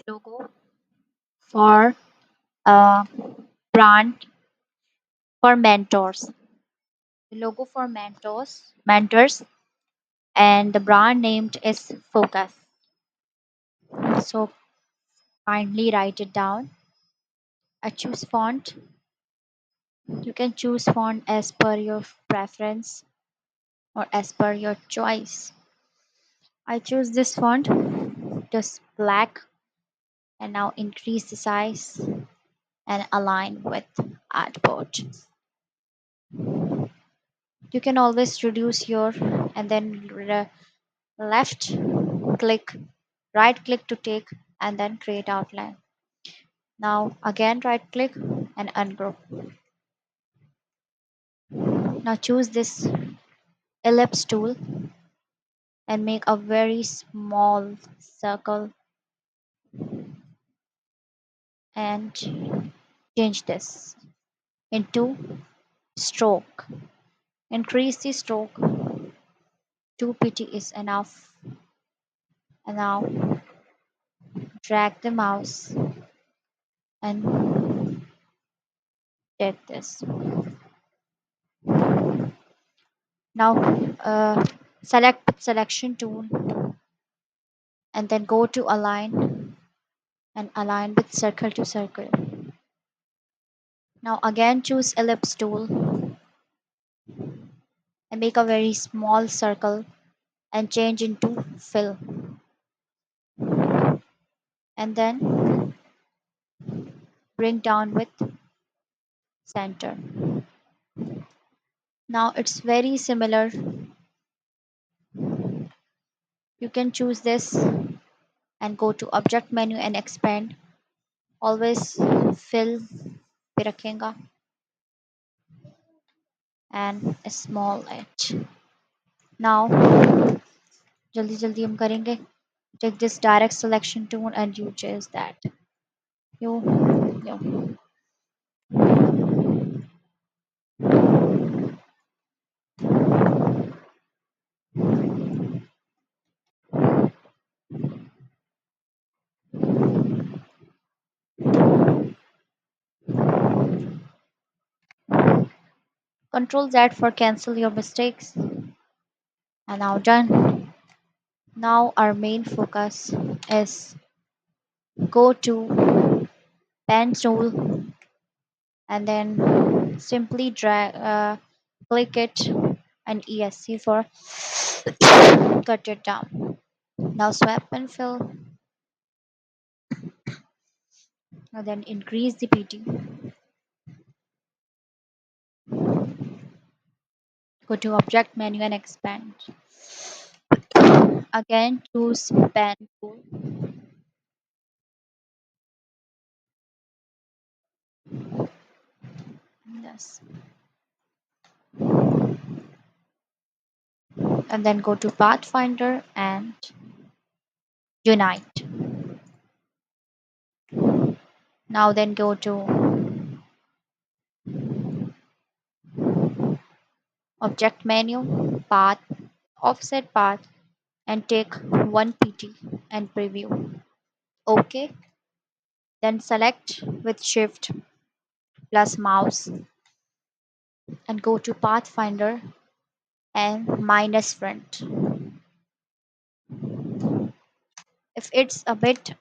Logo for a brand for mentors. The logo for mentors, and the brand named is Focus. So kindly write it down. I choose font. You can choose font as per your preference or as per your choice. I choose this font, just black, and now increase the size and align with artboard. You can always reduce your and then left click, right click to take and then create outline. Now again right click and ungroup. Now choose this ellipse tool and make a very small circle and change this into stroke. Increase the stroke. 2 pt is enough. And now drag the mouse and did this. Now select selection tool and then go to align and align with circle to circle. Now again choose ellipse tool and make a very small circle and change into fill and then bring down with center. Now it's very similar. You can choose this and go to object menu and expand. Always fill पे रखेगा and a small edge. Now जल्दी जल्दी हम करेंगे. Take this direct selection tool and you choose that. You, you. Control Z for cancel your mistakes. And now done. Now our main focus is go to pen tool and then simply drag, click it and ESC for cut it down. Now swap and fill and then increase the PT. Go to object menu and expand. Again choose pen tool. Yes. And then go to Pathfinder and unite. Now then go to object menu, path, offset path and take 1 pt and preview. OK. Then select with shift plus mouse and go to Pathfinder and minus front. If it's a bit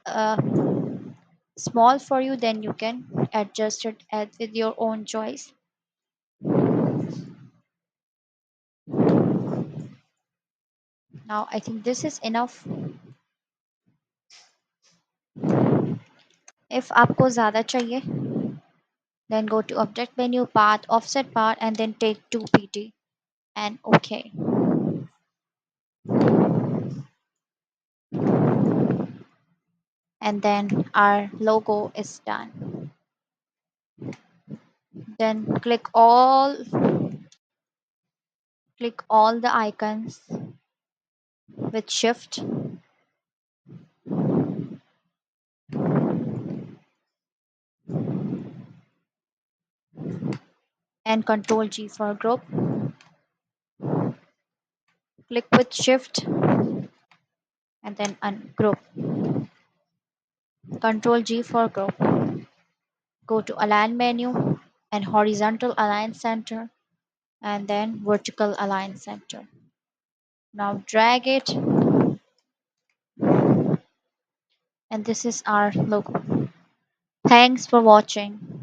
small for you, then you can adjust it with your own choice. Now I think this is enough. If आपको ज़्यादा चाहिए, then go to object menu, path, offset path, and then take 2 pt and OK. And then our logo is done. Then click all the icons with shift and control G for group. Click with shift and then ungroup. Control G for group. Go to Align menu and horizontal align center and then vertical align center. Now drag it, and this is our logo. Thanks for watching.